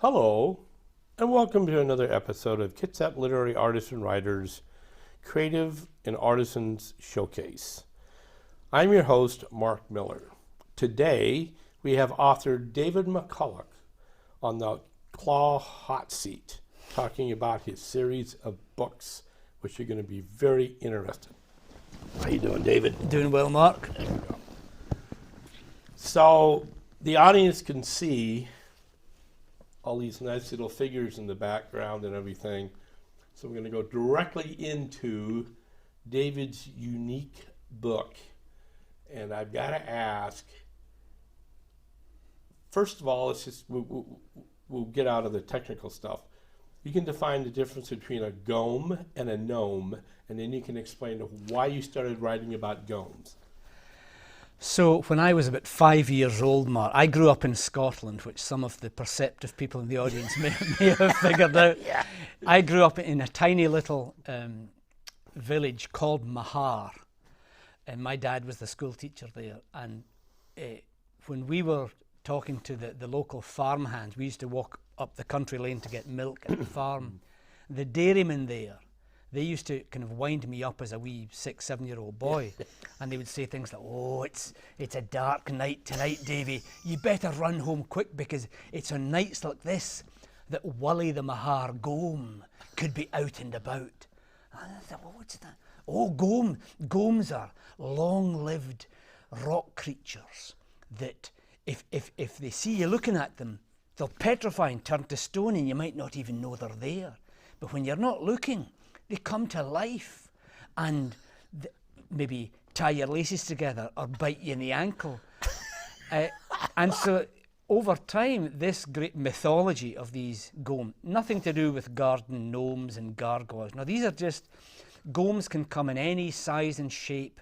Hello, and welcome to another episode of Kitsap Literary Artists and Writers Creative and Artisans Showcase. I'm your host, Mark Miller. Today, we have author David McCulloch on the KLAW hot seat, talking about his series of books, which are going to be very interesting. How you doing, David? Doing well, Mark. So, the audience can see all these nice little figures in the background and everything. So we're going to go directly into David's unique book. And I've got to ask, first of all, we'll get out of the technical stuff. You can define the difference between a gome and a gnome, and then you can explain why you started writing about gomes. So when I was about 5 years old, Mark, I grew up in Scotland, which some of the perceptive people in the audience may have figured out. Yeah. I grew up in a tiny little village called Mahar, and my dad was the school teacher there. And when we were talking to the local farm hands, we used to walk up the country lane to get milk at the farm. The dairymen there, they used to kind of wind me up as a wee 6-7-year-old boy, and they would say things like, "Oh, it's a dark night tonight, Davy. You better run home quick because it's on nights like this that Wully the Mahar Gome could be out and about." And I thought, "Well, what's that?" "Oh, gomes are long-lived rock creatures that if they see you looking at them, they'll petrify and turn to stone, and you might not even know they're there. But when you're not looking, they come to life and maybe tie your laces together or bite you in the ankle." And so over time, this great mythology of these gomes, nothing to do with garden gnomes and gargoyles. Now, these are just, gomes can come in any size and shape.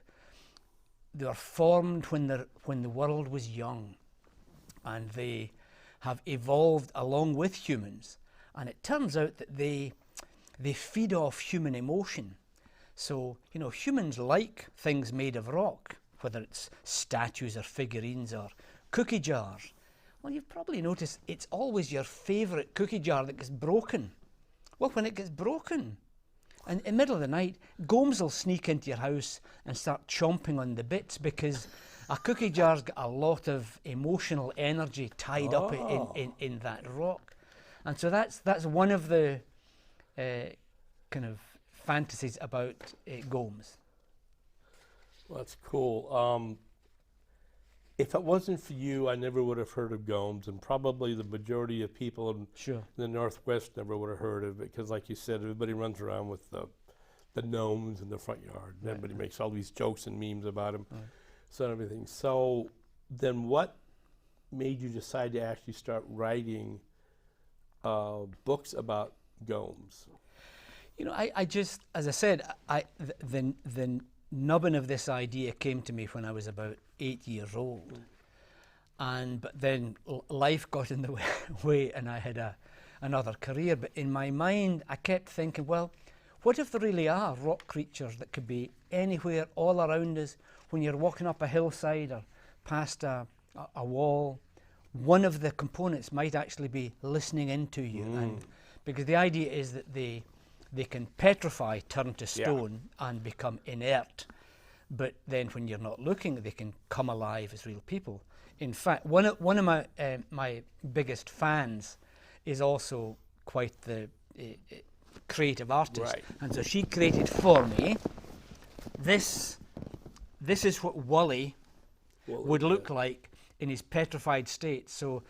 They were formed when the world was young, and they have evolved along with humans. And it turns out that they feed off human emotion. So, humans like things made of rock, whether it's statues or figurines or cookie jars. Well, you've probably noticed it's always your favourite cookie jar that gets broken. Well, when it gets broken, and in the middle of the night, gomes will sneak into your house and start chomping on the bits because a cookie jar's got a lot of emotional energy tied up in that rock. And so that's one of the kind of fantasies about gomes. Well, that's cool. If it wasn't for you, I never would have heard of gomes, and probably the majority of people in the Northwest never would have heard of it, because like you said, everybody runs around with the gnomes in the front yard. And everybody makes all these jokes and memes about them, so everything. So then what made you decide to actually start writing books about gomes? I just, as I said, the nubbin of this idea came to me when I was about 8 years old. But then life got in the way and I had another career. But in my mind, I kept thinking, well, what if there really are rock creatures that could be anywhere, all around us? When you're walking up a hillside or past a wall, one of the components might actually be listening into you. And because the idea is that they can petrify, turn to stone, and become inert. But then when you're not looking, they can come alive as real people. In fact, one of my biggest fans is also quite the creative artist. Right. And so she created for me this is what Wully would look like in his petrified state. So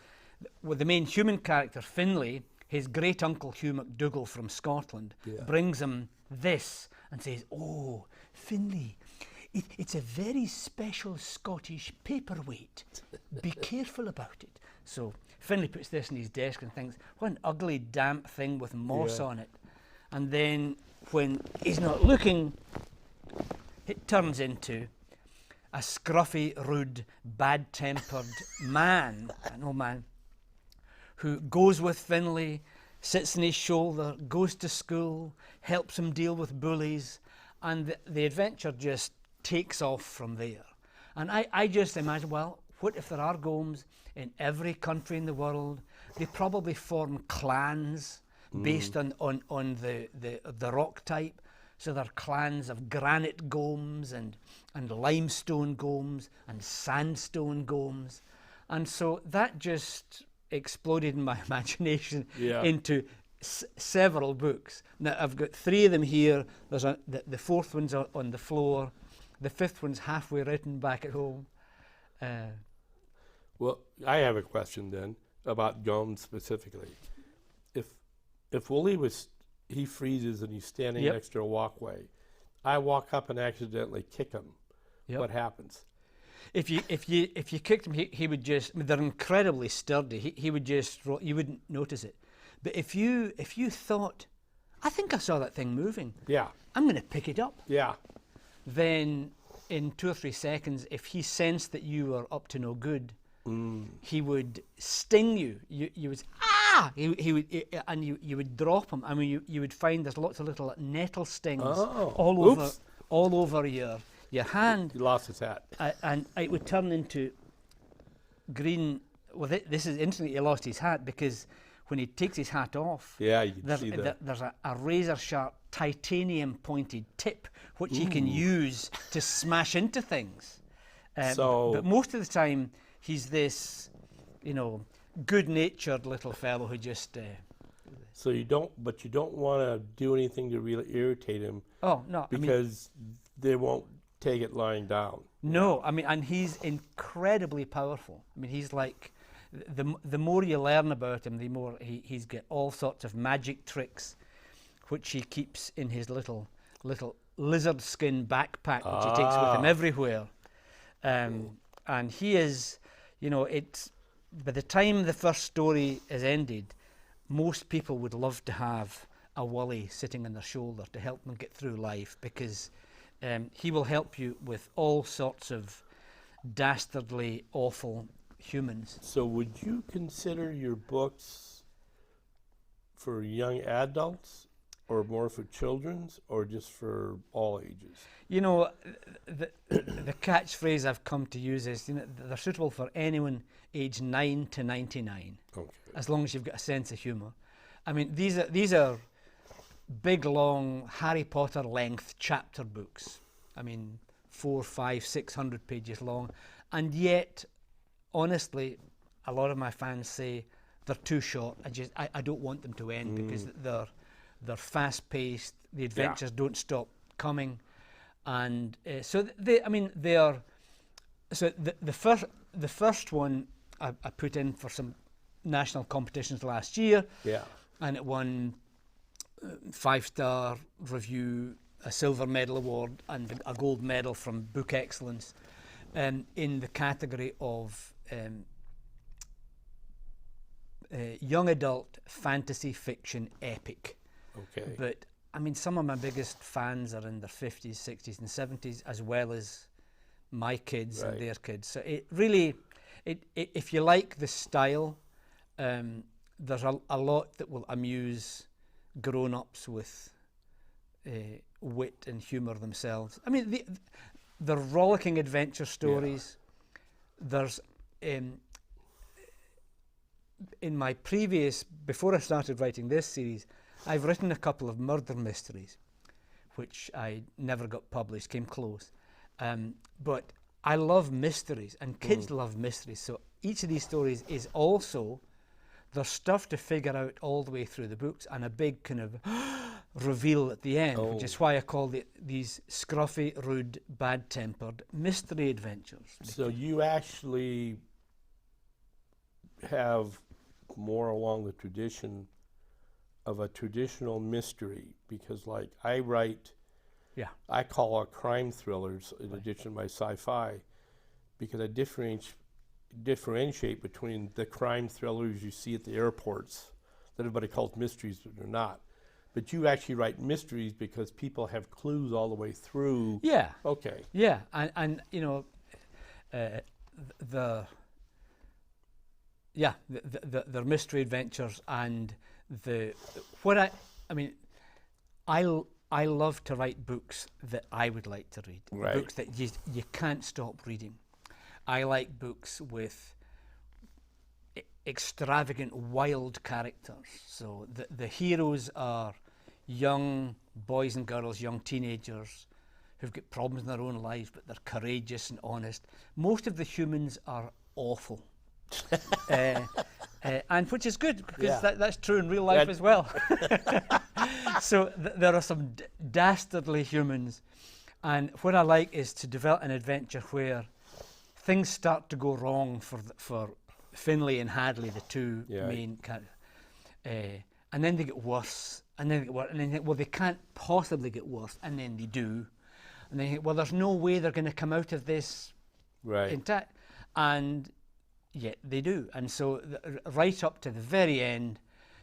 with the main human character, Finlay, his great uncle Hugh MacDougall from Scotland brings him this and says, "Oh, Finlay, it's a very special Scottish paperweight. Be careful about it." So Finlay puts this in his desk and thinks, what an ugly damp thing with moss on it. And then when he's not looking, it turns into a scruffy, rude, bad-tempered man, an old man, who goes with Finlay, sits on his shoulder, goes to school, helps him deal with bullies, and the adventure just takes off from there. And I just imagine, well, what if there are Gomes in every country in the world? They probably form clans based on the rock type. So there are clans of granite Gomes and limestone Gomes and sandstone Gomes. And so that just exploded in my imagination into several books. Now I've got 3 of them here. There's the 4th one's on the floor. The 5th one's halfway written back at home. Well, I have a question then about Gomes specifically. If Wooly he freezes and he's standing next to a walkway, I walk up and accidentally kick him. What happens? If you kicked him, he would just. I mean, they're incredibly sturdy. He would just. You wouldn't notice it. But if you thought, I think I saw that thing moving. Yeah. I'm going to pick it up. Yeah. Then in 2 or 3 seconds, if he sensed that you were up to no good, he would sting you. You would He would, and you would drop him. I mean, you would find there's lots of little nettle stings all over your hand. He lost his hat, and it would turn into green. Well, this is instantly he lost his hat, because when he takes his hat off, you can see there's a razor sharp titanium pointed tip which he can use to smash into things. But most of the time he's this, good-natured little fellow who just. So you don't want to do anything to really irritate him. Oh no! Because they won't take it lying down. No, I mean, and he's incredibly powerful. I mean, he's like, the more you learn about him, the more he's got all sorts of magic tricks, which he keeps in his little lizard skin backpack, which he takes with him everywhere. And he is, it's. By the time the first story is ended, most people would love to have a Wooly sitting on their shoulder to help them get through life, because he will help you with all sorts of dastardly, awful humans. So would you consider your books for young adults, or more for children's, or just for all ages? The catchphrase I've come to use is, they're suitable for anyone aged 9 to 99, as long as you've got a sense of humour. I mean, these are big, long Harry Potter length chapter books. I mean, 400, 500, 600 pages long, and yet, honestly, a lot of my fans say they're too short. I don't want them to end, because they're fast-paced. The adventures don't stop coming, and so they are. So the first one I put in for some national competitions last year, and it won 5-star review, a silver medal award, and a gold medal from Book Excellence, in the category of young adult fantasy fiction epic. Okay. But I mean, some of my biggest fans are in their 50s, 60s, and 70s, as well as my kids and their kids. So it really, if you like the style, there's a lot that will amuse grown-ups with wit and humour themselves. I mean, the rollicking adventure stories. There's in my previous, before I started writing this series, I've written a couple of murder mysteries, which I never got published, came close. But I love mysteries, and kids love mysteries. So each of these stories is also, there's stuff to figure out all the way through the books, and a big kind of reveal at the end, which is why I called it these scruffy, rude, bad-tempered mystery adventures. So you actually have more along the tradition of a traditional mystery, because like I write, I call out crime thrillers in addition to my sci-fi, because I differentiate between the crime thrillers you see at the airports that everybody calls mysteries, but they're not. But you actually write mysteries because people have clues all the way through. Yeah. Okay. Yeah, and you know, the mystery adventures, and I love to write books that I would like to read, books that you can't stop reading. I like books with extravagant, wild characters. So the heroes are young boys and girls, young teenagers who've got problems in their own lives, but they're courageous and honest. Most of the humans are awful. And which is good, because that's true in real life as well. So there are some dastardly humans, and what I like is to develop an adventure where things start to go wrong for Finlay and Hadley, the two main characters, and then they get worse, and then they get worse, and then they think, well, they can't possibly get worse, and then they do, and then you think, well, there's no way they're going to come out of this intact, and yet they do. And so right up to the very end,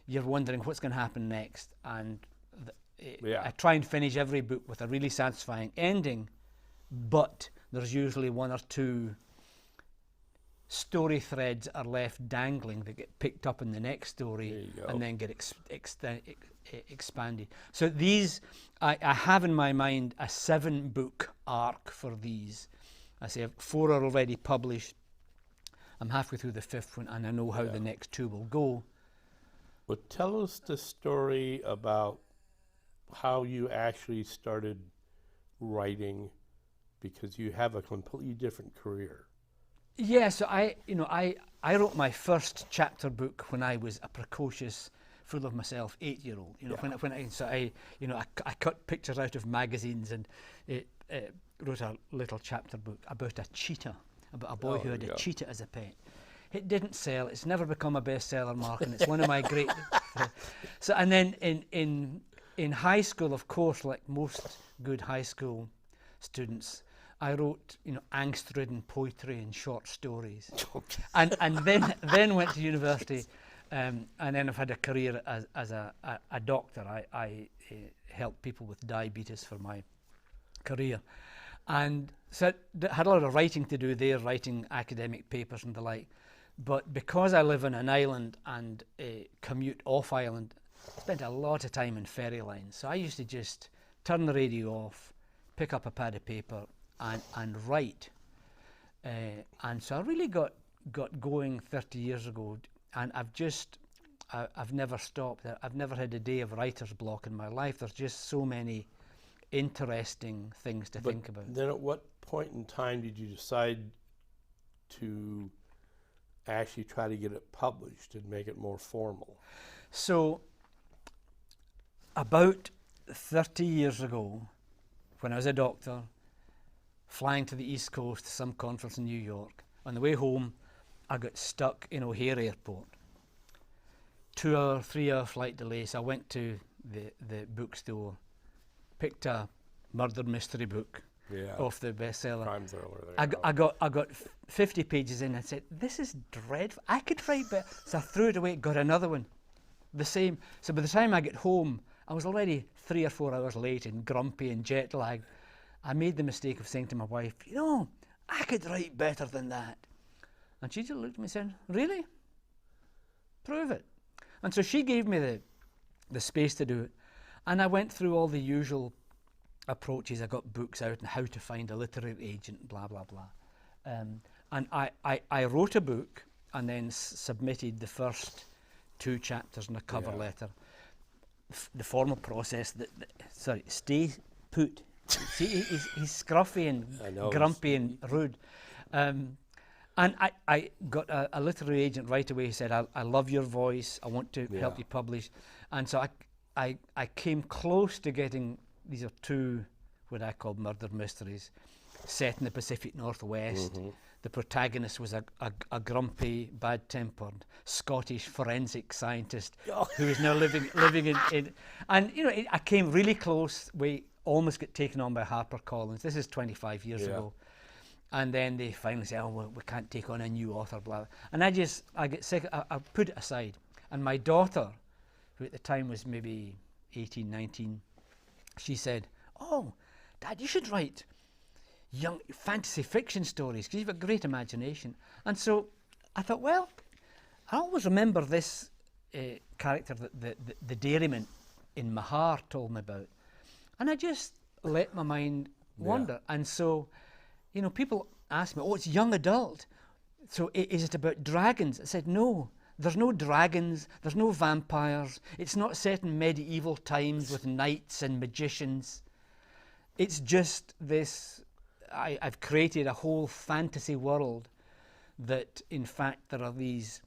you're wondering what's going to happen next. And I try and finish every book with a really satisfying ending, but there's usually one or two story threads are left dangling that get picked up in the next story and then get expanded. So these, I have in my mind a 7-book arc for these. I say 4 are already published. I'm halfway through the 5th one, and I know how the next 2 will go. Well, tell us the story about how you actually started writing, because you have a completely different career. Yeah, so I wrote my first chapter book when I was a precocious, full of myself 8-year-old. I cut pictures out of magazines and wrote a little chapter book about a cheetah. About a boy who had a cheetah as a pet. It didn't sell. It's never become a bestseller, Mark, and it's one of my great. So, and then in high school, of course, like most good high school students, I wrote angst-ridden poetry and short stories, and then went to university, and then I've had a career as a doctor. I helped people with diabetes for my career. And so I had a lot of writing to do there, writing academic papers and the like. But because I live on an island and commute off island, I spent a lot of time in ferry lines. So I used to just turn the radio off, pick up a pad of paper and write. And so I really got going 30 years ago, and I've never stopped. I've never had a day of writer's block in my life. There's just so many interesting things to think about. Then at what point in time did you decide to actually try to get it published and make it more formal? So about 30 years ago, when I was a doctor, flying to the East Coast to some conference in New York, on the way home I got stuck in O'Hare Airport. 2-hour, 3-hour flight delay. So I went to the bookstore, picked a murder mystery book off the bestseller. Crime thriller. I got 50 pages in and said, this is dreadful. I could write better. So I threw it away, got another one, the same. So by the time I get home, I was already 3 or 4 hours late and grumpy and jet lagged. I made the mistake of saying to my wife, I could write better than that. And she just looked at me and said, really? Prove it. And so she gave me the space to do it. And I went through all the usual approaches. I got books out on how to find a literary agent, blah, blah, blah. And I wrote a book and then submitted the first 2 chapters in a cover letter. The formal process, stay put. See, he's scruffy and grumpy and rude. And I got a literary agent right away. He said, I love your voice. I want to help you publish. And so I came close to getting, these are 2 what I call murder mysteries set in the Pacific Northwest. Mm-hmm. The protagonist was a grumpy, bad-tempered Scottish forensic scientist who is now living in and I came really close. We almost got taken on by HarperCollins. This is 25 years ago. And then they finally say, well, we can't take on a new author, blah. And I get sick, I put it aside. And my daughter, who at the time was maybe 18, 19, she said, oh, Dad, you should write young fantasy fiction stories because you've got great imagination. And so I thought, well, I always remember this character that the dairyman in Mahar told me about. And I just let my mind wander. And so, people asked me, oh, it's young adult. So is it about dragons? I said, no, there's no dragons, there's no vampires. It's not set in medieval times with knights and magicians. It's just this, I've created a whole fantasy world that, in fact, there are these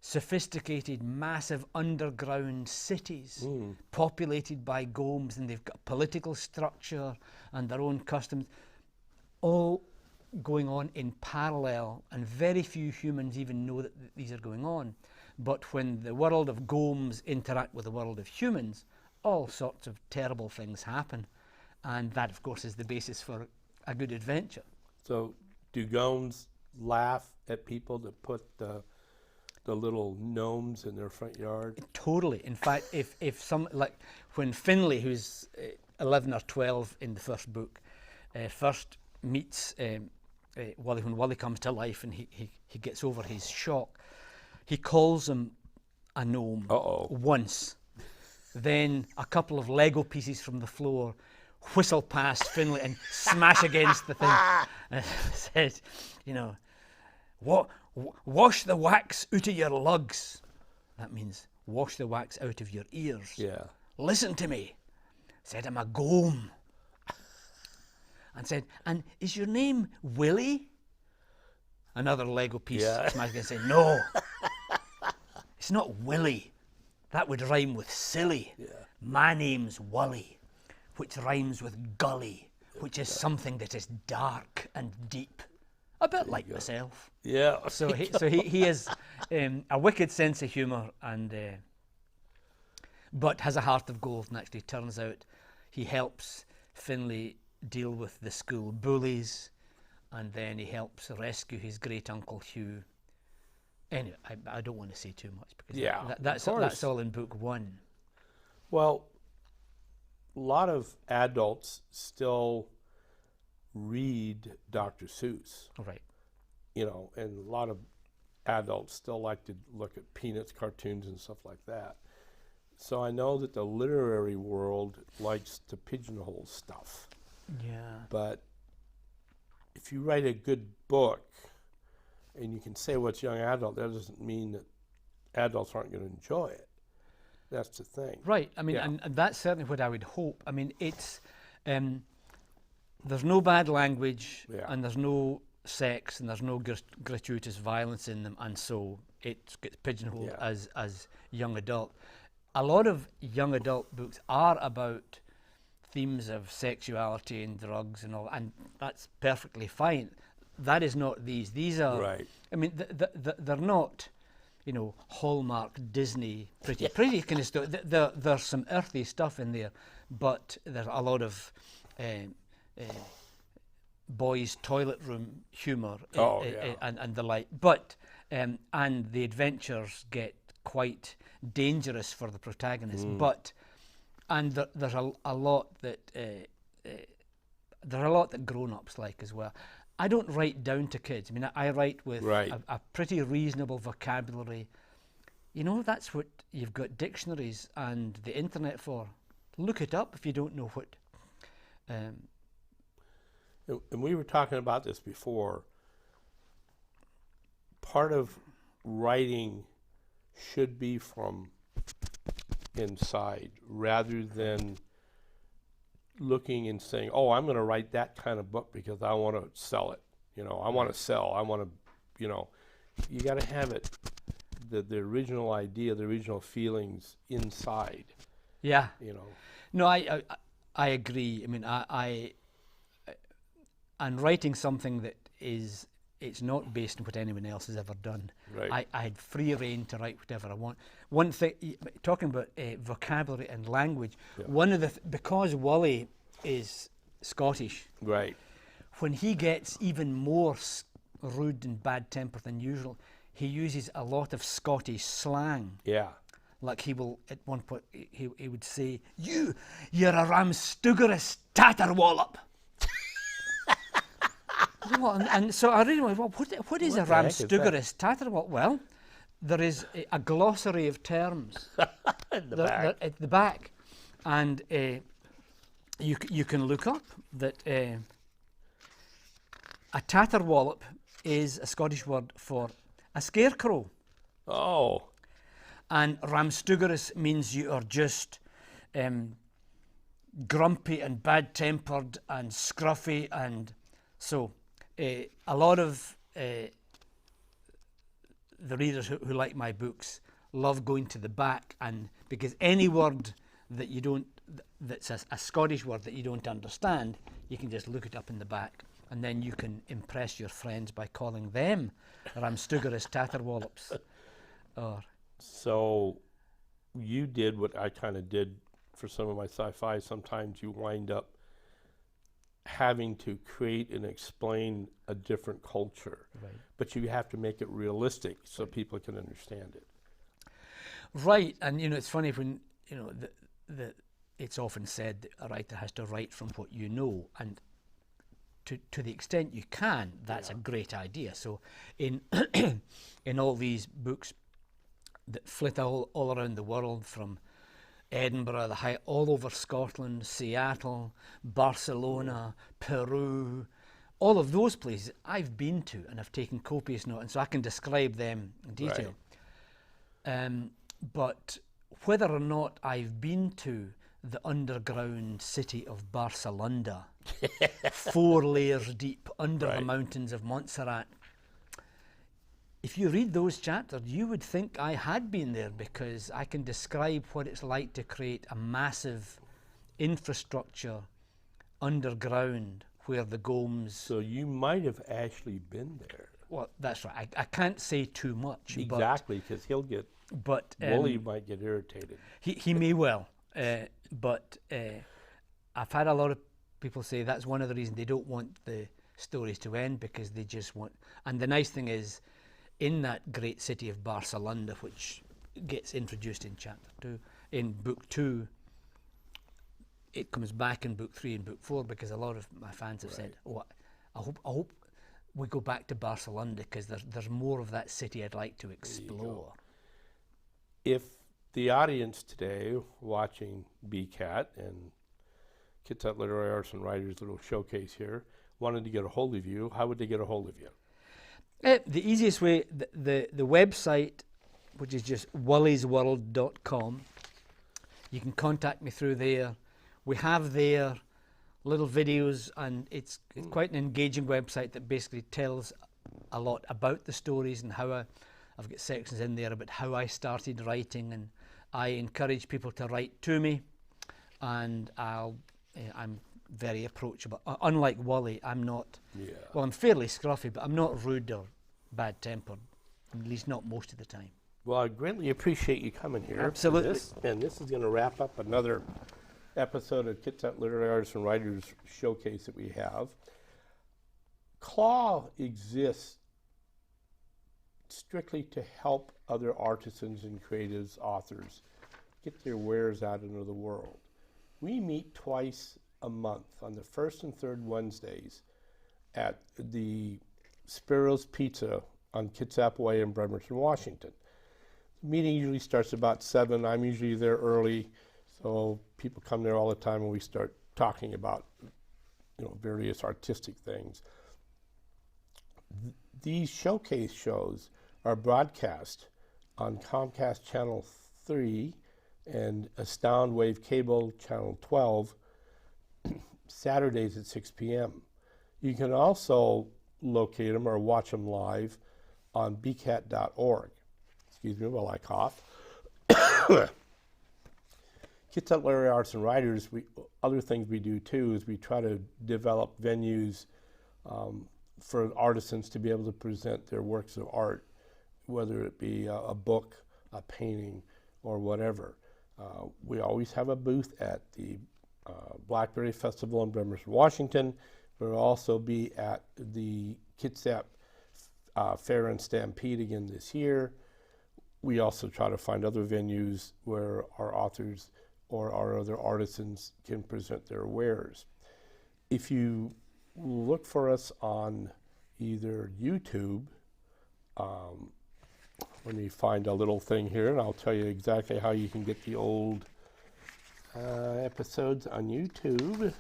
sophisticated, massive underground cities populated by golems, and they've got a political structure and their own customs, all going on in parallel, and very few humans even know that these are going on. But when the world of golems interact with the world of humans, all sorts of terrible things happen, and that, of course, is the basis for a good adventure. So do golems laugh at people that put the little gnomes in their front yard? Totally. In fact, if some, like when Finlay, who's 11 or 12 in the first book, first meets Wally, when Wally comes to life and he gets over his shock, he calls him a gnome once. Then a couple of Lego pieces from the floor whistle past Finlay and smash against the thing. And says, you know, wash the wax out of your lugs. That means wash the wax out of your ears. Yeah. Listen to me. Said, I'm a gome. And said, and is your name Willie? Another Lego piece smashed and said, no, it's not Willie. That would rhyme with silly. Yeah. My name's Wally, which rhymes with gully, which is something that is dark and deep. A bit like myself. Yeah. So he has a wicked sense of humour, and but has a heart of gold. And actually, turns out he helps Finlay deal with the school bullies, and then he helps rescue his great uncle Hugh. Anyway, I don't want to say too much because that's all in book one. Well, a lot of adults still read Dr. Seuss. Right. You know, and a lot of adults still like to look at Peanuts cartoons and stuff like that. So I know that the literary world likes to pigeonhole stuff. Yeah. But if you write a good book and you can say what's young adult, that doesn't mean that adults aren't going to enjoy it. That's the thing. Right. I mean, and that's certainly what I would hope. I mean, it's there's no bad language, and there's no sex, and there's no gratuitous violence in them, and so it gets pigeonholed as young adult. A lot of young adult books are about themes of sexuality and drugs and all, and that's perfectly fine. That is not these. These are, I mean, they're not, you know, Hallmark, Disney, pretty kind of stuff. There's some earthy stuff in there, but there's a lot of boys' toilet room humour and the like. But and the adventures get quite dangerous for the protagonist. But and there's a lot that grown-ups like as well. I don't write down to kids. I mean, I write with a pretty reasonable vocabulary. You know, that's what you've got dictionaries and the internet for. Look it up if you don't know what. And we were talking about this before. Part of writing should be from inside rather than looking and saying, oh, I'm going to write that kind of book because I want to sell it. You know, I want to sell. I want to, you know, you got to have it, the original idea, the original feelings inside. Yeah. You know. No, I agree. I mean, and writing something that is, it's not based on what anyone else has ever done. Right. I had free rein to write whatever I want. One thing, talking about vocabulary and language, one of the, because Wally is Scottish, right, when he gets even more rude and bad-tempered than usual, he uses a lot of Scottish slang. Yeah. Like he will, at one point, he would say, you're a ramstuggerous tatterwallop. And so I really went, well, what is a ramstuggerous tatterwallop? Well, there is a glossary of terms at the back, and you can look up that A tatterwallop is a Scottish word for a scarecrow. Oh. And ramstugerous means you are just grumpy and bad-tempered and scruffy, and so a lot of the readers who like my books love going to the back, and because any word that you don't, that's a Scottish word that you don't understand, you can just look it up in the back, and then you can impress your friends by calling them ramstugerous tatterwallops. Or so you did what I kind of did for some of my sci-fi. Sometimes you wind up having to create and explain a different culture, right. But you have to make it realistic so people can understand it. Right, and it's funny when it's often said that a writer has to write from what you know, and to the extent you can, that's a great idea. So in in all these books that flit all around the world, from Edinburgh, all over Scotland, Seattle, Barcelona, Peru, all of those places I've been to and I've taken copious notes, and so I can describe them in detail. Right. But whether or not I've been to the underground city of Barcelona, 4 layers deep under the mountains of Montserrat, if you read those chapters, you would think I had been there, because I can describe what it's like to create a massive infrastructure underground where the Gomes... So you might have actually been there. Well, that's right. I can't say too much. Exactly, because he'll get... But Wooly might get irritated. He may well. But I've had a lot of people say that's one of the reasons they don't want the stories to end, because they just want... And the nice thing is, in that great city of Barcelona, which gets introduced in chapter 2, in book 2, it comes back in book 3 and book 4, because a lot of my fans have said, "Oh, I hope we go back to Barcelona, because there's more of that city I'd like to explore." If the audience today watching BCAT and Kitsap Literary Arts and Writers little showcase here wanted to get a hold of you, how would they get a hold of you? The easiest way, the website, which is just wollysworld.com. You can contact me through there. We have there little videos, and it's quite an engaging website that basically tells a lot about the stories, and how I've got sections in there about how I started writing, and I encourage people to write to me, and I'm very approachable. Unlike Wally, I'm not, well, I'm fairly scruffy, but I'm not rude or bad-tempered, at least not most of the time. Well, I greatly appreciate you coming here. Absolutely. And this is going to wrap up another episode of Kitsap Literary Artists and Writers Showcase that we have. KLAW exists strictly to help other artisans and creatives, authors, get their wares out into the world. We meet twice a month on the first and third Wednesdays at the Spiro's Pizza on Kitsap Way in Bremerton, Washington. The meeting usually starts about 7. I'm usually there early, so people come there all the time, and we start talking about various artistic things. These showcase shows are broadcast on Comcast Channel 3 and Astound Wave Cable Channel 12 Saturdays at 6 p.m. You can also locate them or watch them live on bcat.org. Excuse me while I cough. Kitsap Literary Arts and Writers, other things we do too is we try to develop venues for artisans to be able to present their works of art, whether it be a book, a painting, or whatever. We always have a booth at the Blackberry Festival in Bremerton, Washington. We'll also be at the Kitsap Fair and Stampede again this year. We also try to find other venues where our authors or our other artisans can present their wares. If you look for us on either YouTube, let me find a little thing here, and I'll tell you exactly how you can get the old episodes on YouTube.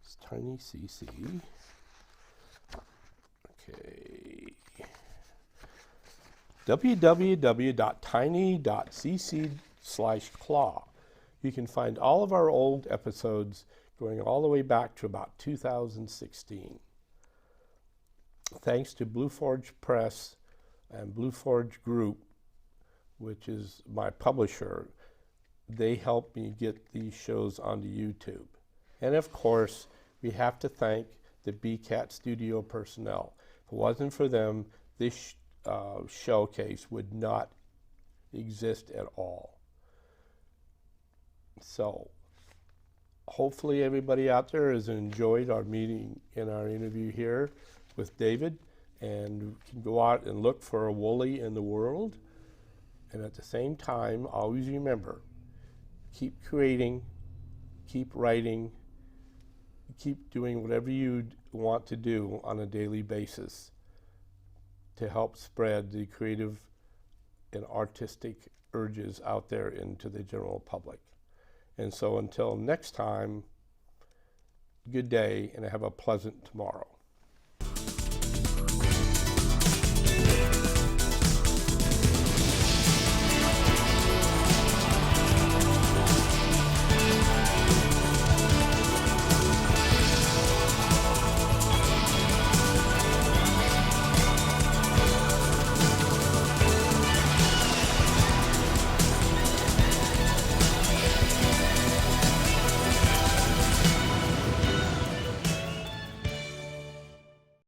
It's Tiny CC. www.tiny.cc/KLAW. You can find all of our old episodes going all the way back to about 2016. Thanks to Blue Forge Press and Blue Forge Group, which is my publisher, they helped me get these shows onto YouTube. And of course, we have to thank the BCAT studio personnel. If it wasn't for them, this showcase would not exist at all. So hopefully everybody out there has enjoyed our meeting and our interview here with David, and can go out and look for a woolly in the world. And at the same time, always remember, keep creating, keep writing, keep doing whatever you want to do on a daily basis to help spread the creative and artistic urges out there into the general public. And so until next time, good day and have a pleasant tomorrow.